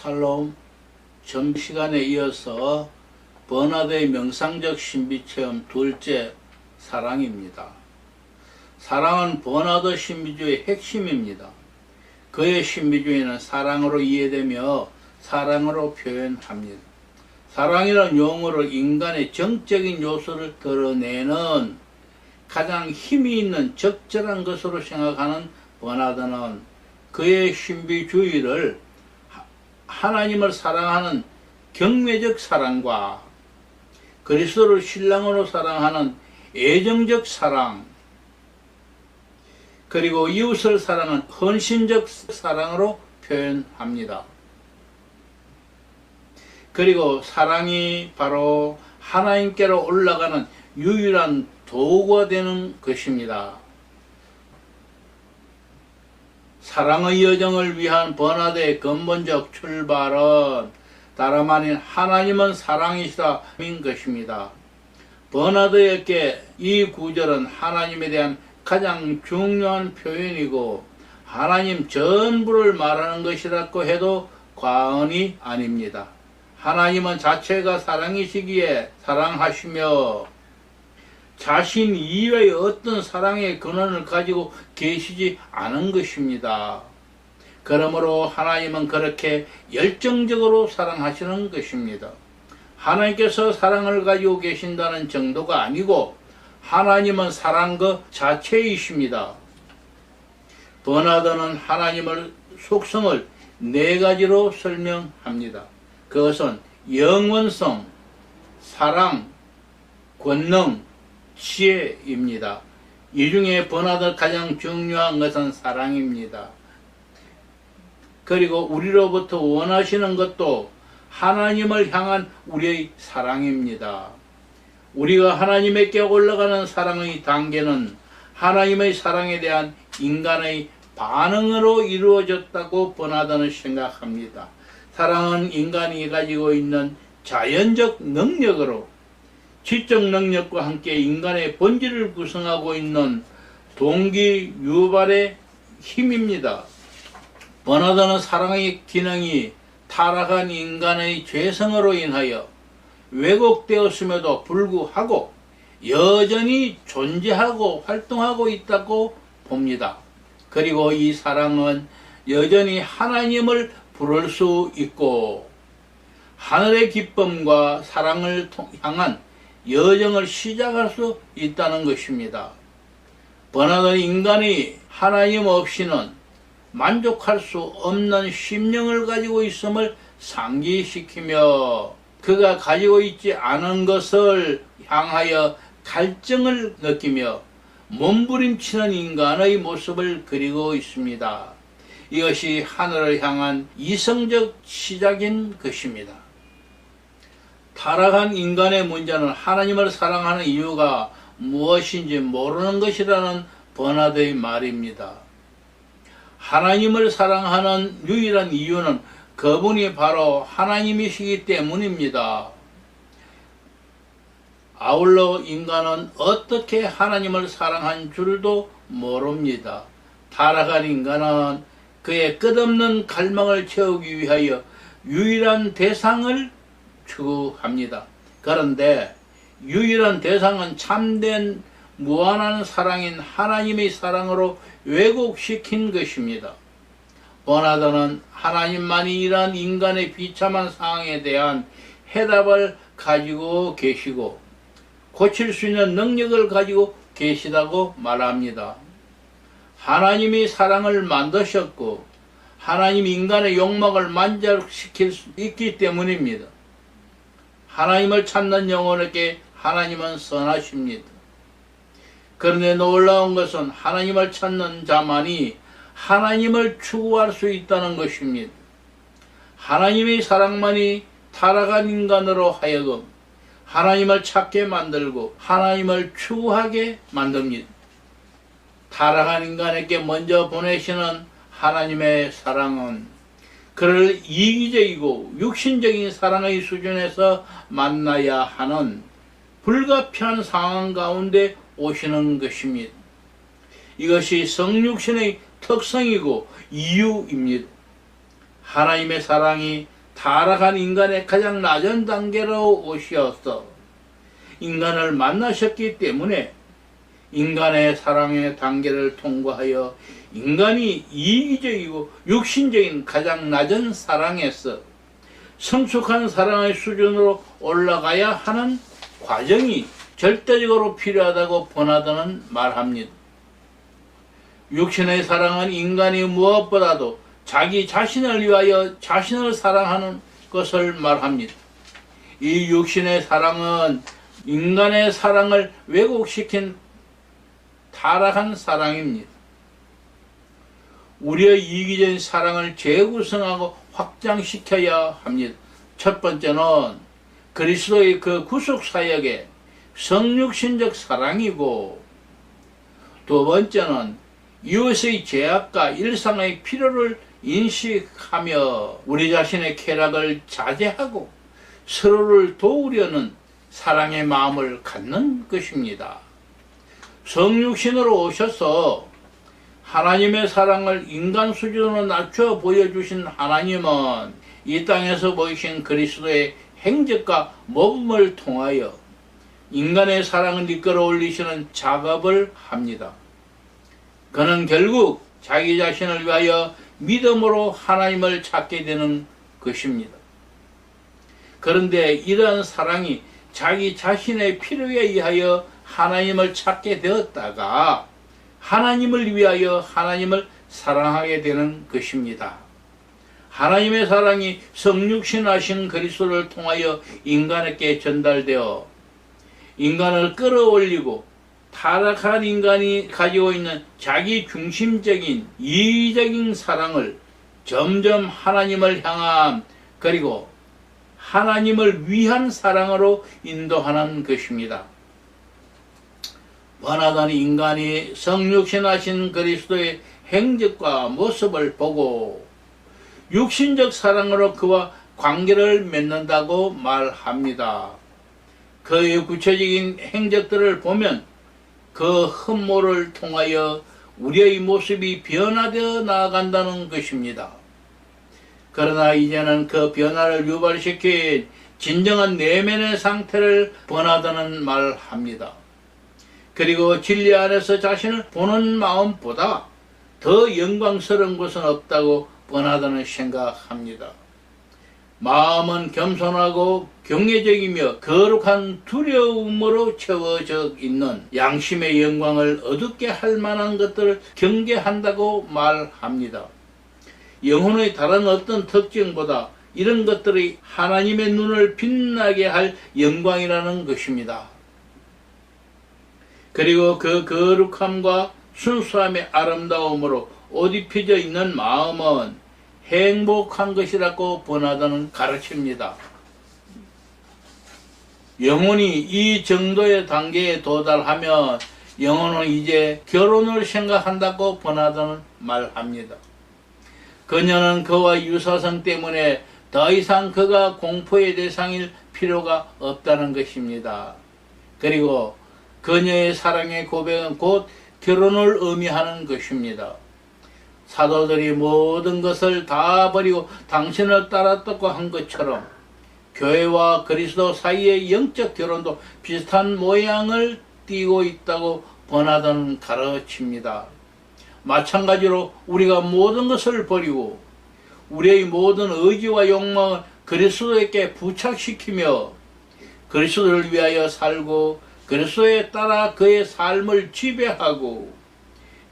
샬롬. 전 시간에 이어서 버나드의 명상적 신비체험 둘째, 사랑입니다. 사랑은 버나드 신비주의의 핵심입니다. 그의 신비주의는 사랑으로 이해되며 사랑으로 표현합니다. 사랑이라는 용어로 인간의 정적인 요소를 드러내는 가장 힘이 있는 적절한 것으로 생각하는 버나드는 그의 신비주의를 하나님을 사랑하는 경외적 사랑과 그리스도를 신랑으로 사랑하는 애정적 사랑, 그리고 이웃을 사랑하는 헌신적 사랑으로 표현합니다. 그리고 사랑이 바로 하나님께로 올라가는 유일한 도구가 되는 것입니다. 사랑의 여정을 위한 버나드의 근본적 출발은 다름 아닌 하나님은 사랑이시다인 것입니다. 버나드에게 이 구절은 하나님에 대한 가장 중요한 표현이고 하나님 전부를 말하는 것이라고 해도 과언이 아닙니다. 하나님은 자체가 사랑이시기에 사랑하시며 자신 이외의 어떤 사랑의 근원을 가지고 계시지 않은 것입니다. 그러므로 하나님은 그렇게 열정적으로 사랑하시는 것입니다. 하나님께서 사랑을 가지고 계신다는 정도가 아니고 하나님은 사랑 그 자체이십니다. 버나드는 하나님의 속성을 네 가지로 설명합니다. 그것은 영원성, 사랑, 권능, 지혜입니다. 이 중에 버나드 가장 중요한 것은 사랑입니다. 그리고 우리로부터 원하시는 것도 하나님을 향한 우리의 사랑입니다. 우리가 하나님께 올라가는 사랑의 단계는 하나님의 사랑에 대한 인간의 반응으로 이루어졌다고 버나드는 생각합니다. 사랑은 인간이 가지고 있는 자연적 능력으로 지적 능력과 함께 인간의 본질을 구성하고 있는 동기 유발의 힘입니다. 버나드는 사랑의 기능이 타락한 인간의 죄성으로 인하여 왜곡되었음에도 불구하고 여전히 존재하고 활동하고 있다고 봅니다. 그리고 이 사랑은 여전히 하나님을 부를 수 있고 하늘의 기쁨과 사랑을 향한 여정을 시작할 수 있다는 것입니다. 버나드는 인간이 하나님 없이는 만족할 수 없는 심령을 가지고 있음을 상기시키며 그가 가지고 있지 않은 것을 향하여 갈증을 느끼며 몸부림치는 인간의 모습을 그리고 있습니다. 이것이 하늘을 향한 이성적 시작인 것입니다. 타락한 인간의 문제는 하나님을 사랑하는 이유가 무엇인지 모르는 것이라는 버나드의 말입니다. 하나님을 사랑하는 유일한 이유는 그분이 바로 하나님이시기 때문입니다. 아울러 인간은 어떻게 하나님을 사랑한 줄도 모릅니다. 타락한 인간은 그의 끝없는 갈망을 채우기 위하여 유일한 대상을 추구합니다. 그런데 유일한 대상은 참된 무한한 사랑인 하나님의 사랑으로 왜곡시킨 것입니다. 버나드는 하나님만이 이러한 인간의 비참한 상황에 대한 해답을 가지고 계시고 고칠 수 있는 능력을 가지고 계시다고 말합니다. 하나님이 사랑을 만드셨고 하나님이 인간의 욕망을 만족시킬 수 있기 때문입니다. 하나님을 찾는 영혼에게 하나님은 선하십니다. 그런데 놀라운 것은 하나님을 찾는 자만이 하나님을 추구할 수 있다는 것입니다. 하나님의 사랑만이 타락한 인간으로 하여금 하나님을 찾게 만들고 하나님을 추구하게 만듭니다. 타락한 인간에게 먼저 보내시는 하나님의 사랑은 그를 이기적이고 육신적인 사랑의 수준에서 만나야 하는 불가피한 상황 가운데 오시는 것입니다. 이것이 성육신의 특성이고 이유입니다. 하나님의 사랑이 타락한 인간의 가장 낮은 단계로 오셔서 인간을 만나셨기 때문에 인간의 사랑의 단계를 통과하여 인간이 이기적이고 육신적인 가장 낮은 사랑에서 성숙한 사랑의 수준으로 올라가야 하는 과정이 절대적으로 필요하다고 버나드는 말합니다. 육신의 사랑은 인간이 무엇보다도 자기 자신을 위하여 자신을 사랑하는 것을 말합니다. 이 육신의 사랑은 인간의 사랑을 왜곡시킨 타락한 사랑입니다. 우리의 이기적인 사랑을 재구성하고 확장시켜야 합니다. 첫 번째는 그리스도의 그 구속사역의 성육신적 사랑이고, 두 번째는 이웃의 죄악과 일상의 필요를 인식하며 우리 자신의 쾌락을 자제하고 서로를 도우려는 사랑의 마음을 갖는 것입니다. 성육신으로 오셔서 하나님의 사랑을 인간 수준으로 낮춰 보여주신 하나님은 이 땅에서 보이신 그리스도의 행적과 모범을 통하여 인간의 사랑을 이끌어 올리시는 작업을 합니다. 그는 결국 자기 자신을 위하여 믿음으로 하나님을 찾게 되는 것입니다. 그런데 이러한 사랑이 자기 자신의 필요에 의하여 하나님을 찾게 되었다가 하나님을 위하여 하나님을 사랑하게 되는 것입니다. 하나님의 사랑이 성육신하신 그리스도를 통하여 인간에게 전달되어 인간을 끌어올리고 타락한 인간이 가지고 있는 자기 중심적인 이기적인 사랑을 점점 하나님을 향한, 그리고 하나님을 위한 사랑으로 인도하는 것입니다. 버나드는 인간이 성육신하신 그리스도의 행적과 모습을 보고 육신적 사랑으로 그와 관계를 맺는다고 말합니다. 그의 구체적인 행적들을 보면 그 흠모를 통하여 우리의 모습이 변화되어 나아간다는 것입니다. 그러나 이제는 그 변화를 유발시킨 진정한 내면의 상태를 버나드는 말합니다. 그리고 진리 안에서 자신을 보는 마음보다 더 영광스러운 것은 없다고 버나드는 생각합니다. 마음은 겸손하고 경외적이며 거룩한 두려움으로 채워져 있는 양심의 영광을 얻게 할 만한 것들을 경계한다고 말합니다. 영혼의 다른 어떤 특징보다 이런 것들이 하나님의 눈을 빛나게 할 영광이라는 것입니다. 그리고 그 거룩함과 순수함의 아름다움으로 옷 입혀져 있는 마음은 행복한 것이라고 버나드는 가르칩니다. 영혼이 이 정도의 단계에 도달하면 영혼은 이제 결혼을 생각한다고 버나드는 말합니다. 그녀는 그와 유사성 때문에 더 이상 그가 공포의 대상일 필요가 없다는 것입니다. 그리고 그녀의 사랑의 고백은 곧 결혼을 의미하는 것입니다. 사도들이 모든 것을 다 버리고 당신을 따랐다고 한 것처럼 교회와 그리스도 사이의 영적 결혼도 비슷한 모양을 띠고 있다고 버나드는 가르칩니다. 마찬가지로 우리가 모든 것을 버리고 우리의 모든 의지와 욕망을 그리스도에게 부착시키며 그리스도를 위하여 살고 그리스도에 따라 그의 삶을 지배하고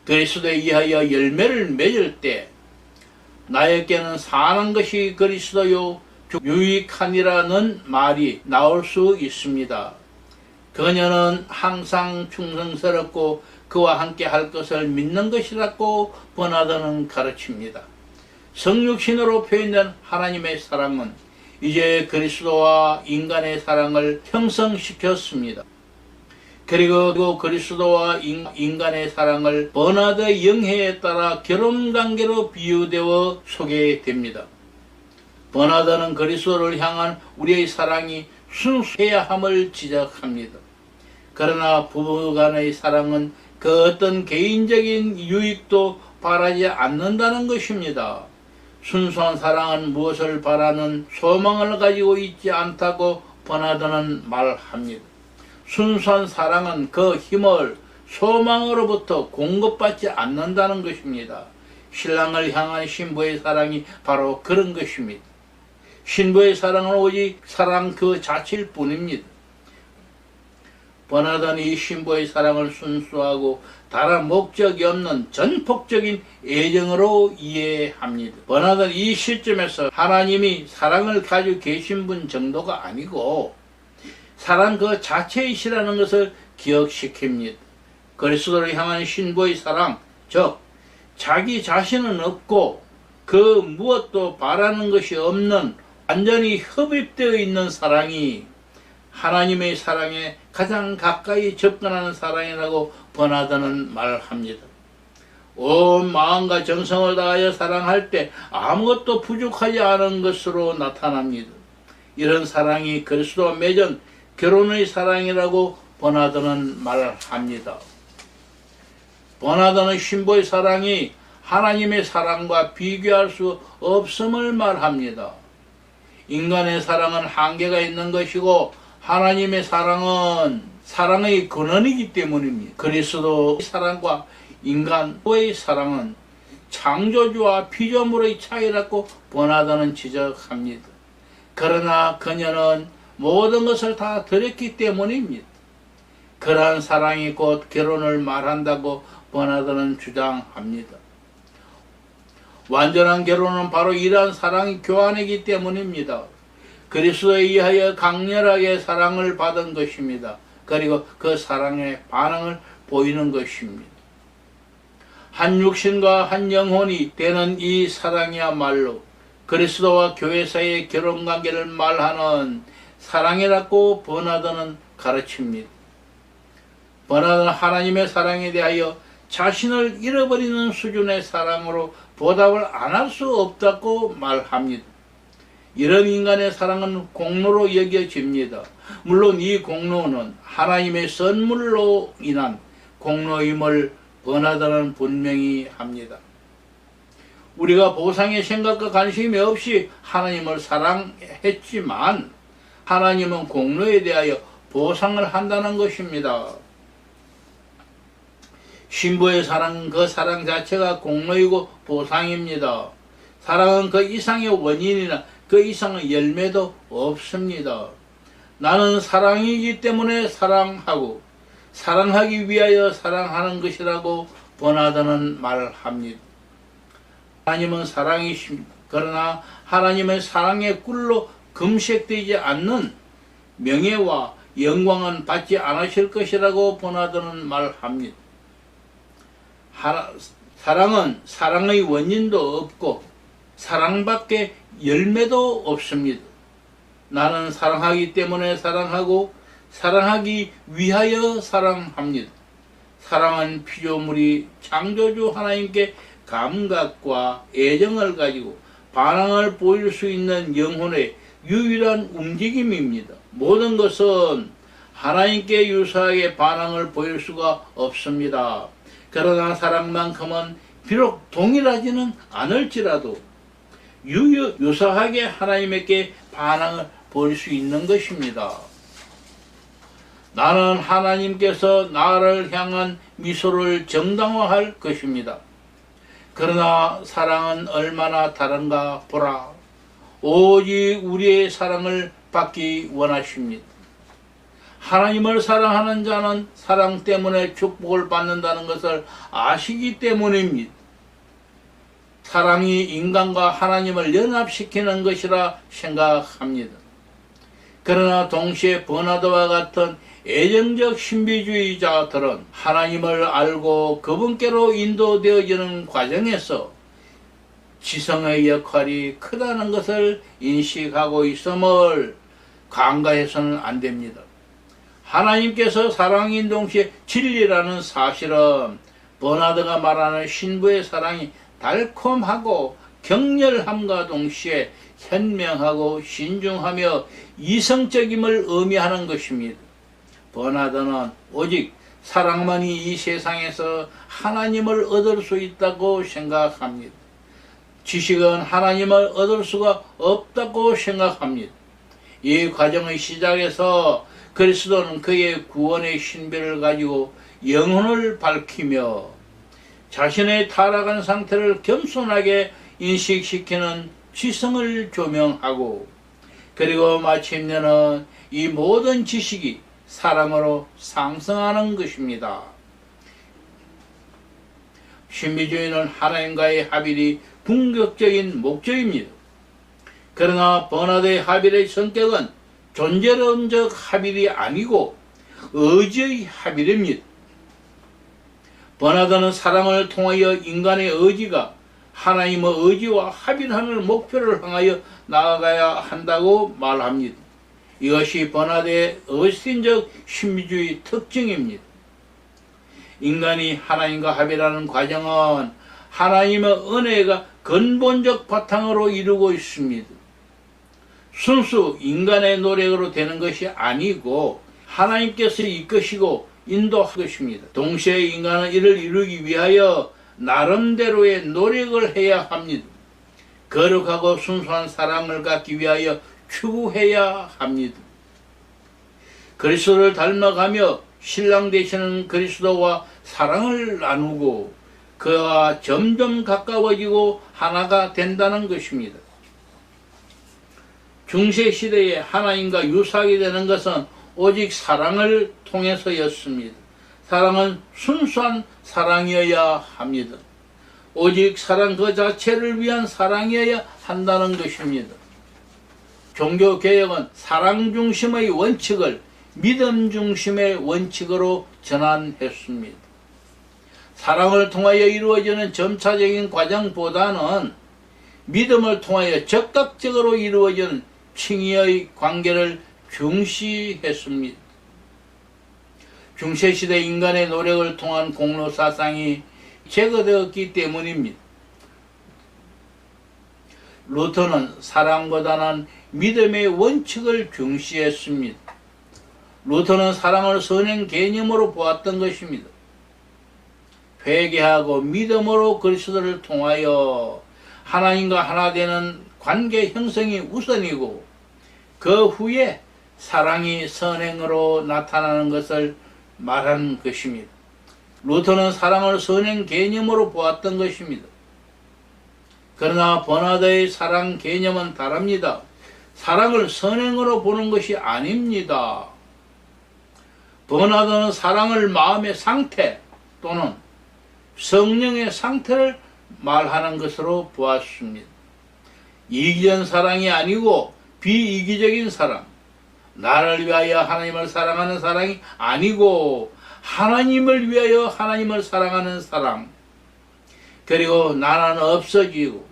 그리스도에 의하여 열매를 맺을 때 나에게는 사는 것이 그리스도요 유익하니라는 말이 나올 수 있습니다. 그녀는 항상 충성스럽고 그와 함께 할 것을 믿는 것이라고 버나드는 가르칩니다. 성육신으로 표현된 하나님의 사랑은 이제 그리스도와 인간의 사랑을 형성시켰습니다. 그리고 그리스도와 인간의 사랑을 버나드의 영해에 따라 결혼관계로 비유되어 소개됩니다. 버나드는 그리스도를 향한 우리의 사랑이 순수해야 함을 지적합니다. 그러나 부부간의 사랑은 그 어떤 개인적인 유익도 바라지 않는다는 것입니다. 순수한 사랑은 무엇을 바라는 소망을 가지고 있지 않다고 버나드는 말합니다. 순수한 사랑은 그 힘을 소망으로부터 공급받지 않는다는 것입니다. 신랑을 향한 신부의 사랑이 바로 그런 것입니다. 신부의 사랑은 오직 사랑 그 자체일 뿐입니다. 버나드는 이 신부의 사랑을 순수하고 다른 목적이 없는 전폭적인 애정으로 이해합니다. 버나드는 이 시점에서 하나님이 사랑을 가지고 계신 분 정도가 아니고 사랑 그 자체이시라는 것을 기억시킵니다. 그리스도를 향한 신부의 사랑, 즉 자기 자신은 없고 그 무엇도 바라는 것이 없는 완전히 흡입되어 있는 사랑이 하나님의 사랑에 가장 가까이 접근하는 사랑이라고 버나드는 말합니다. 온 마음과 정성을 다하여 사랑할 때 아무것도 부족하지 않은 것으로 나타납니다. 이런 사랑이 그리스도와 맺은 결혼의 사랑이라고 버나드는 말합니다. 버나드는 신부의 사랑이 하나님의 사랑과 비교할 수 없음을 말합니다. 인간의 사랑은 한계가 있는 것이고 하나님의 사랑은 사랑의 근원이기 때문입니다. 그리스도의 사랑과 인간의 사랑은 창조주와 피조물의 차이라고 버나드는 지적합니다. 그러나 그녀는 모든 것을 다 드렸기 때문입니다. 그러한 사랑이 곧 결혼을 말한다고 버나드는 주장합니다. 완전한 결혼은 바로 이러한 사랑이 교환이기 때문입니다. 그리스도에 의하여 강렬하게 사랑을 받은 것입니다. 그리고 그 사랑의 반응을 보이는 것입니다. 한 육신과 한 영혼이 되는 이 사랑이야말로 그리스도와 교회 사이의 결혼관계를 말하는 사랑이라고 버나드는 가르칩니다. 버나드는 하나님의 사랑에 대하여 자신을 잃어버리는 수준의 사랑으로 보답을 안 할 수 없다고 말합니다. 이런 인간의 사랑은 공로로 여겨집니다. 물론 이 공로는 하나님의 선물로 인한 공로임을 버나드는 분명히 합니다. 우리가 보상의 생각과 관심이 없이 하나님을 사랑했지만 하나님은 공로에 대하여 보상을 한다는 것입니다. 신부의 사랑은 그 사랑 자체가 공로이고 보상입니다. 사랑은 그 이상의 원인이나 그 이상의 열매도 없습니다. 나는 사랑이기 때문에 사랑하고 사랑하기 위하여 사랑하는 것이라고 버나드는 말합니다. 하나님은 사랑이십니다. 그러나 하나님의 사랑의 꿀로 금색되지 않는 명예와 영광은 받지 않으실 것이라고 버나드는 말합니다. 사랑은 사랑의 원인도 없고 사랑밖에 열매도 없습니다. 나는 사랑하기 때문에 사랑하고 사랑하기 위하여 사랑합니다. 사랑은 피조물이 창조주 하나님께 감각과 애정을 가지고 반응을 보일 수 있는 영혼의 유일한 움직임입니다. 모든 것은 하나님께 유사하게 반응을 보일 수가 없습니다. 그러나 사랑만큼은 비록 동일하지는 않을지라도 유사하게 하나님께 반응을 보일 수 있는 것입니다. 나는 하나님께서 나를 향한 미소를 정당화할 것입니다. 그러나 사랑은 얼마나 다른가 보라. 오직 우리의 사랑을 받기 원하십니다. 하나님을 사랑하는 자는 사랑 때문에 축복을 받는다는 것을 아시기 때문입니다. 사랑이 인간과 하나님을 연합시키는 것이라 생각합니다. 그러나 동시에 버나드와 같은 애정적 신비주의자들은 하나님을 알고 그분께로 인도되어지는 과정에서 지성의 역할이 크다는 것을 인식하고 있음을 간과해서는 안 됩니다. 하나님께서 사랑인 동시에 진리라는 사실은 버나드가 말하는 신부의 사랑이 달콤하고 격렬함과 동시에 현명하고 신중하며 이성적임을 의미하는 것입니다. 버나드는 오직 사랑만이 이 세상에서 하나님을 얻을 수 있다고 생각합니다. 지식은 하나님을 얻을 수가 없다고 생각합니다. 이 과정의 시작에서 그리스도는 그의 구원의 신비를 가지고 영혼을 밝히며 자신의 타락한 상태를 겸손하게 인식시키는 지성을 조명하고, 그리고 마침내는 이 모든 지식이 사랑으로 상승하는 것입니다. 신비주의는 하나님과의 합일이 궁극적인 목적입니다. 그러나 버나드의 합일의 성격은 존재론적 합일이 아니고 의지의 합일입니다. 버나드는 사랑을 통하여 인간의 의지가 하나님의 의지와 합일하는 목표를 향하여 나아가야 한다고 말합니다. 이것이 버나드의 어스틴적 신비주의 특징입니다. 인간이 하나님과 합일하는 과정은 하나님의 은혜가 근본적 바탕으로 이루고 있습니다. 순수 인간의 노력으로 되는 것이 아니고 하나님께서 이끄시고 인도할 것입니다. 동시에 인간은 이를 이루기 위하여 나름대로의 노력을 해야 합니다. 거룩하고 순수한 사랑을 갖기 위하여 추구해야 합니다. 그리스도를 닮아가며 신랑 되시는 그리스도와 사랑을 나누고 그와 점점 가까워지고 하나가 된다는 것입니다. 중세시대에 하나님과 유사하게 되는 것은 오직 사랑을 통해서였습니다. 사랑은 순수한 사랑이어야 합니다. 오직 사랑 그 자체를 위한 사랑이어야 한다는 것입니다. 종교개혁은 사랑 중심의 원칙을 믿음 중심의 원칙으로 전환했습니다. 사랑을 통하여 이루어지는 점차적인 과정보다는 믿음을 통하여 적극적으로 이루어지는 칭의의 관계를 중시했습니다. 중세시대 인간의 노력을 통한 공로 사상이 제거되었기 때문입니다. 루터는 사랑보다는 믿음의 원칙을 중시했습니다. 루터는 사랑을 선행 개념으로 보았던 것입니다. 회개하고 믿음으로 그리스도를 통하여 하나님과 하나 되는 관계 형성이 우선이고 그 후에 사랑이 선행으로 나타나는 것을 말하는 것입니다. 루터는 사랑을 선행 개념으로 보았던 것입니다. 그러나 버나드의 사랑 개념은 다릅니다. 사랑을 선행으로 보는 것이 아닙니다. 버나드는 사랑을 마음의 상태 또는 성령의 상태를 말하는 것으로 보았습니다. 이기적인 사랑이 아니고 비이기적인 사랑, 나를 위하여 하나님을 사랑하는 사랑이 아니고 하나님을 위하여 하나님을 사랑하는 사랑, 그리고 나는 없어지고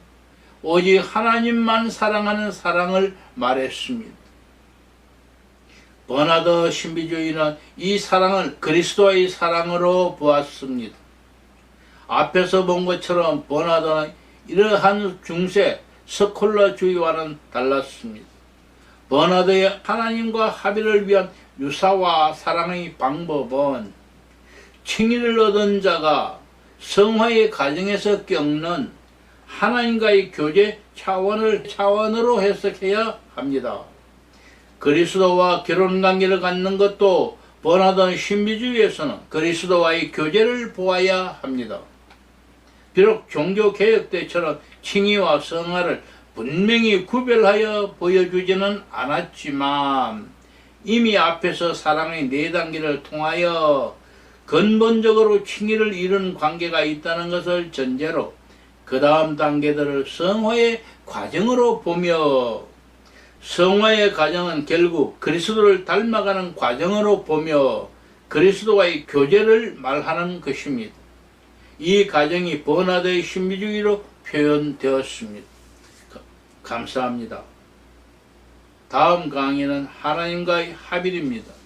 오직 하나님만 사랑하는 사랑을 말했습니다. 버나드 신비주의는 이 사랑을 그리스도의 사랑으로 보았습니다. 앞에서 본 것처럼 버나드는 이러한 중세 스콜라주의와는 달랐습니다. 버나드의 하나님과 합의를 위한 유사와 사랑의 방법은 칭의를 얻은 자가 성화의 과정에서 겪는 하나님과의 교제 차원으로 해석해야 합니다. 그리스도와 결혼관계를 갖는 것도 버나드 신비주의에서는 그리스도와의 교제를 보아야 합니다. 비록 종교개혁 때처럼 칭의와 성화를 분명히 구별하여 보여주지는 않았지만 이미 앞에서 사랑의 네 단계를 통하여 근본적으로 칭의를 이룬 관계가 있다는 것을 전제로 그 다음 단계들을 성화의 과정으로 보며 성화의 과정은 결국 그리스도를 닮아가는 과정으로 보며 그리스도와의 교제를 말하는 것입니다. 이 과정이 버나드의 신비주의로 표현되었습니다. 감사합니다. 다음 강의는 하나님과의 합일입니다.